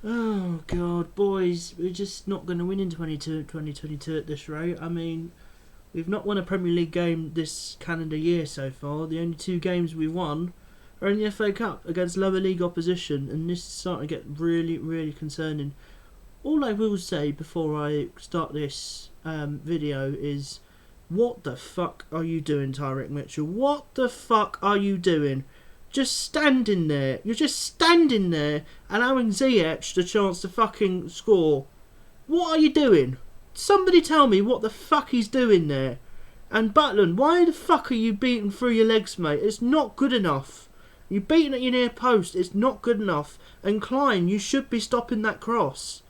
Oh God, boys, we're just not going to win in 2022 at this rate. I mean, we've not won a Premier League game this calendar year so far. The only two games we've won are in the FA Cup against lower league opposition, and this is starting to get really, really concerning. All I will say before I start this video is, what the fuck are you doing, Tyrick Mitchell? What the fuck are you doing? Just standing there. You're just standing there allowing Ziyech the chance to fucking score. What are you doing? Somebody tell me what the fuck he's doing there. And Butland, why the fuck are you beating through your legs, mate? It's not good enough. You're beating at your near post. It's not good enough. And Klein, you should be stopping that cross.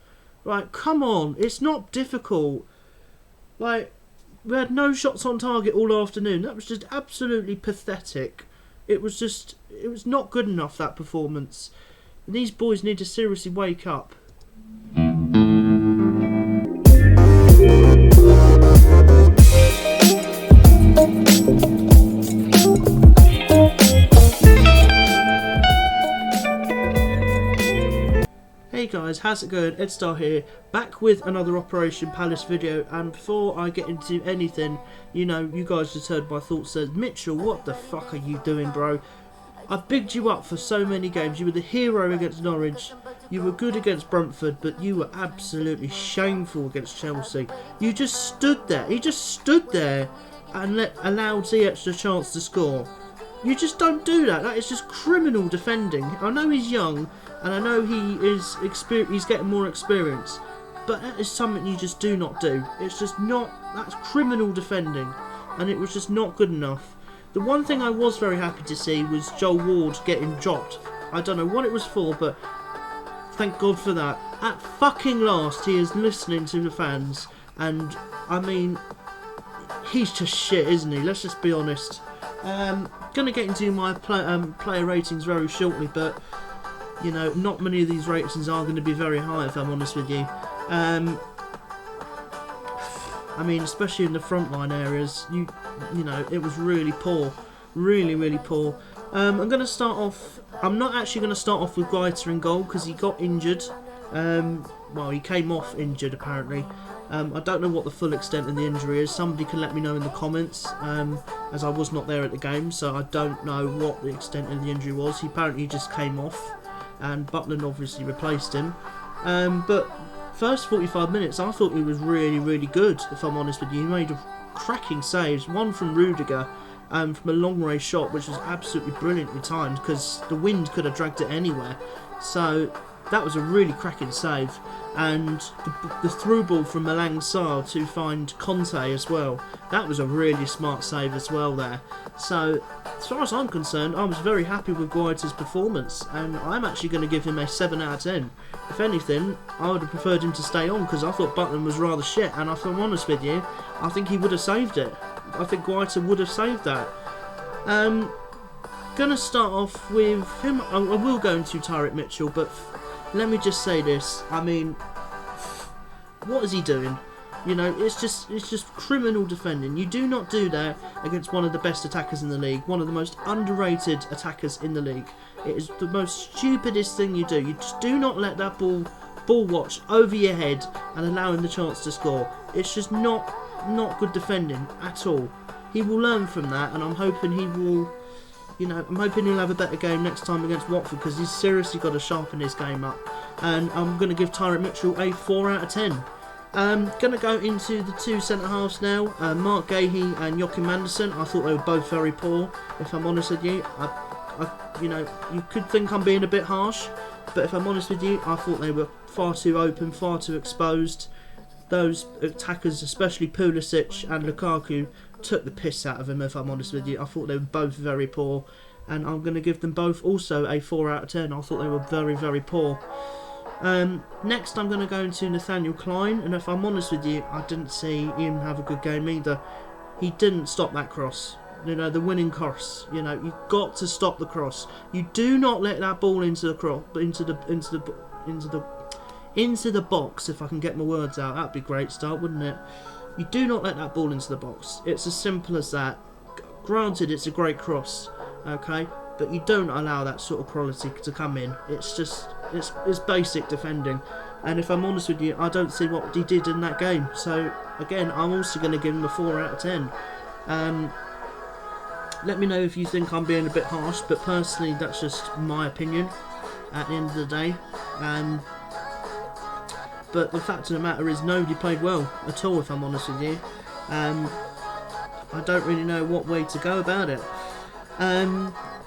Right, come on. It's not difficult. Like, we had no shots on target all afternoon. That was just absolutely pathetic. It was not good enough, that performance. And these boys need to seriously wake up. Hey guys, how's it going? Edstar here, back with another Operation Palace video, and before I get into anything, you know, you guys just heard my thoughts. Says, Mitchell, what the fuck are you doing, bro? I've bigged you up for so many games. You were the hero against Norwich, you were good against Brentford, but you were absolutely shameful against Chelsea. You just stood there, he just stood there and allowed Ziyech the chance to score. You just don't do that. That is just criminal defending. I know he's young, and I know he's getting more experience, but that is something you just do not do. It's just not. That's criminal defending, and it was just not good enough. The one thing I was very happy to see was Joel Ward getting dropped. I don't know what it was for, but thank God for that. At fucking last, he is listening to the fans, and I mean, he's just shit, isn't he? Let's just be honest. Gonna get into my player ratings very shortly, but you know, not many of these ratings are going to be very high, if I'm honest with you. I mean, especially in the frontline areas, you know, it was really poor, really poor. I'm going to start off. I'm not actually going to start off with Guaita in goal because he got injured. Well, he came off injured apparently. I don't know what the full extent of the injury is. Somebody can let me know in the comments, as I was not there at the game, so I don't know what the extent of the injury was. He apparently just came off, and Butland obviously replaced him. But first 45 minutes, I thought he was really good, if I'm honest with you. He made cracking saves, one from Rudiger, from a long range shot, which was absolutely brilliantly timed, because the wind could have dragged it anywhere. So that was a really cracking save. And the through ball from Malang Sarr to find Conte as well, that was a really smart save as well there. So as far as I'm concerned, I was very happy with Guaita's performance, and I'm actually going to give him a 7 out of 10. If anything, I would have preferred him to stay on, because I thought Butland was rather shit, and if I'm honest with you, I think he would have saved it. I think Guaita would have saved that. Gonna start off with him. I will go into Tyrick Mitchell, but let me just say this. I mean, what is he doing? You know, it's just criminal defending. You do not do that against one of the best attackers in the league, one of the most underrated attackers in the league. It is the most stupidest thing you do. You just do not let that ball watch over your head and allow him the chance to score. It's just not good defending at all. He will learn from that, and I'm hoping he will. You know, I'm hoping he'll have a better game next time against Watford, because he's seriously got to sharpen his game up. And I'm going to give Tyrick Mitchell a 4 out of 10. Going to go into the two centre-halves now. Mark Gahey and Joachim Andersen. I thought they were both very poor, if I'm honest with you. You know, you could think I'm being a bit harsh, but if I'm honest with you, I thought they were far too open, far too exposed. Those attackers, especially Pulisic and Lukaku, took the piss out of him, if I'm honest with you. I thought they were both very poor, and I'm going to give them both also a 4 out of 10. I thought they were very poor. Next I'm going to go into Nathaniel Klein, and if I'm honest with you, I didn't see him have a good game either. He didn't stop that cross. You know, the winning cross. You know, you've got to stop the cross. You do not let that ball into the cross, into the box. If I can get my words out, that'd be a great start, wouldn't it? You do not let that ball into the box. It's as simple as that. Granted, it's a great cross, okay, but you don't allow that sort of quality to come in. It's just It's basic defending. And if I'm honest with you, I don't see what he did in that game. So, again, I'm also going to give him a 4 out of 10. Let me know if you think I'm being a bit harsh, but personally, that's just my opinion at the end of the day. But the fact of the matter is, nobody played well at all, if I'm honest with you. I don't really know what way to go about it.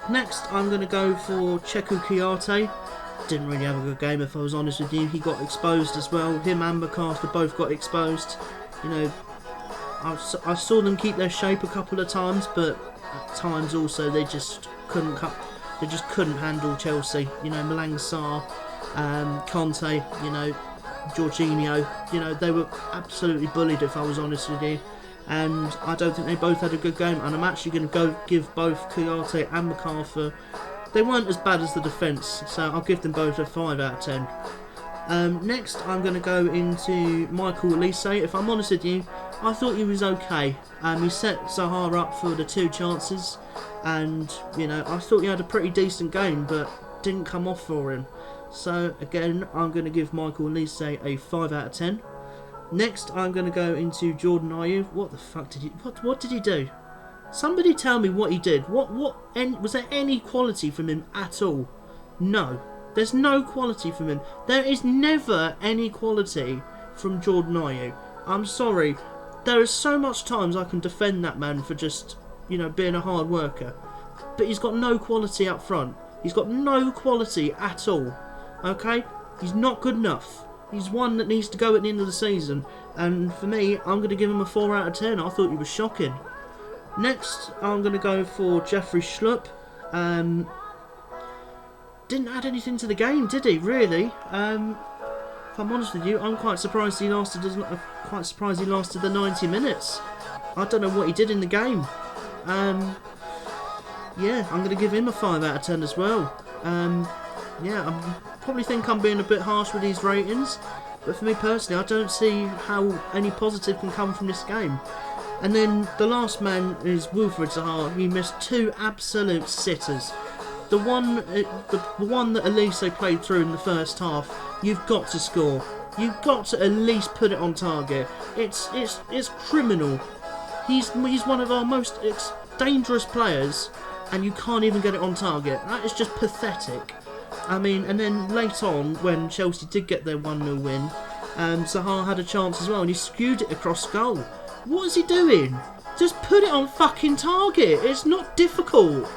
Next, I'm going to go for Cheku Kiyate. Didn't really have a good game, if I was honest with you. He got exposed as well. Him and McArthur both got exposed. You know, I saw them keep their shape a couple of times, but at times also they just couldn't handle Chelsea. You know, Malang Sarr, Conte, you know, Jorginho. You know, they were absolutely bullied, if I was honest with you. And I don't think they both had a good game. And I'm actually going to go give both Kiyate and McArthur. They weren't as bad as the defence, so I'll give them both a 5 out of 10. Next, I'm going to go into Michael Elise. If I'm honest with you, I thought he was okay. He set Zaha up for the 2 chances, and you know, I thought he had a pretty decent game, but didn't come off for him. So again, I'm going to give Michael Elise a 5 out of 10. Next, I'm going to go into Jordan Ayew. What the fuck did he? What did he do? Somebody tell me what he did. Was there any quality from him at all? No. There's no quality from him. There is never any quality from Jordan Ayew. I'm sorry. There is so much times I can defend that man for just, you know, being a hard worker. But he's got no quality up front. He's got no quality at all. Okay? He's not good enough. He's one that needs to go at the end of the season. And for me, I'm going to give him a 4 out of 10. I thought he was shocking. Next, I'm going to go for Geoffrey Schlupp. Didn't add anything to the game, did he? Really? If I'm honest with you, I'm quite surprised he lasted. Quite surprised he lasted the 90 minutes. I don't know what he did in the game. Yeah, I'm going to give him a 5 out of 10 as well. Yeah, I probably think I'm being a bit harsh with these ratings, but for me personally, I don't see how any positive can come from this game. And then the last man is Wilfried Zaha. He missed 2 absolute sitters. The one that Elise played through in the first half, you've got to score. You've got to at least put it on target. It's criminal. He's one of our most dangerous players, and you can't even get it on target. That is just pathetic. I mean, and then late on, when Chelsea did get their 1-0 win, Zaha had a chance as well, and he skewed it across goal. What is he doing? Just put it on fucking target. It's not difficult.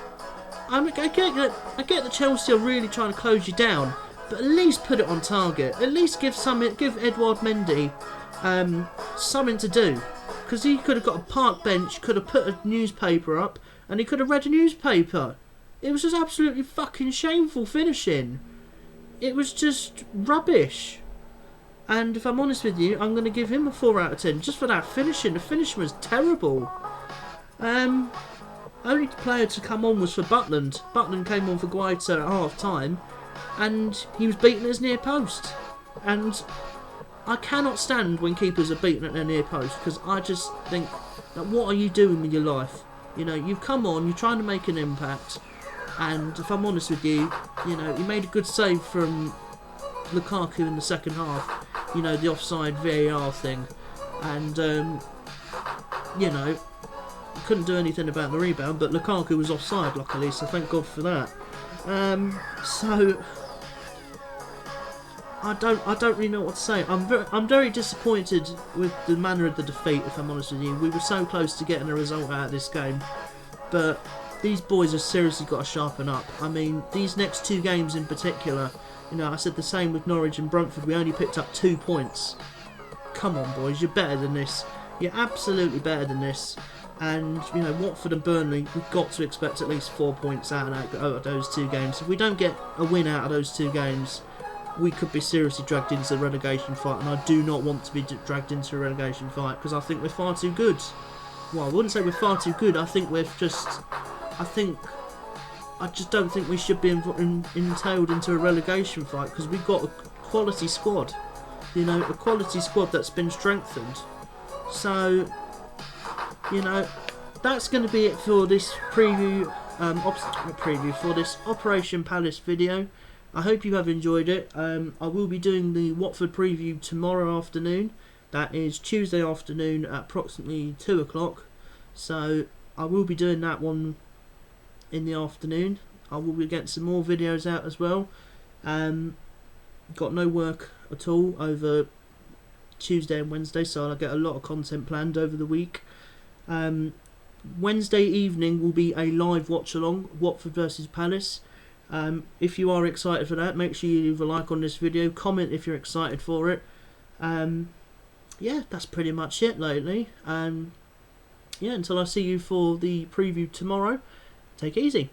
I get that Chelsea are really trying to close you down, but at least put it on target. At least give Edouard Mendy something to do, because he could have got a park bench, could have put a newspaper up, and he could have read a newspaper. It was just absolutely fucking shameful finishing. It was just rubbish. And if I'm honest with you, I'm going to give him a 4 out of 10 just for that finishing. The finishing was terrible. Only player to come on was for Butland. Butland came on for Guaita at half time, and he was beaten at his near post. And I cannot stand when keepers are beaten at their near post, because I just think, that what are you doing with your life? You know, you've come on, you're trying to make an impact, and if I'm honest with you, you know, he made a good save from Lukaku in the second half. You know, the offside VAR thing, and you know, couldn't do anything about the rebound, but Lukaku was offside, luckily, so thank God for that. So I don't really know what to say. I'm very disappointed with the manner of the defeat, if I'm honest with you. We were so close to getting a result out of this game, but these boys have seriously got to sharpen up. I mean, these next 2 games in particular, you know, I said the same with Norwich and Brentford. We only picked up 2 points. Come on, boys, you're better than this. You're absolutely better than this. And, you know, Watford and Burnley, we've got to expect at least 4 points out of those 2 games. If we don't get a win out of those 2 games, we could be seriously dragged into the relegation fight. And I do not want to be dragged into a relegation fight, because I think we're far too good. Well, I wouldn't say we're far too good. I just don't think we should be entailed into a relegation fight, because we've got a quality squad. You know, a quality squad that's been strengthened. So, you know, that's going to be it for this preview, for this Operation Palace video. I hope you have enjoyed it. I will be doing the Watford preview tomorrow afternoon. That is Tuesday afternoon at approximately 2 o'clock. So I will be doing that one in the afternoon. I will be getting some more videos out as well. Got no work at all over Tuesday and Wednesday, so I'll get a lot of content planned over the week. Wednesday evening will be a live watch along, Watford versus Palace. If you are excited for that, make sure you leave a like on this video, comment if you're excited for it. Yeah, that's pretty much it lately. Yeah, until I see you for the preview tomorrow, take it easy.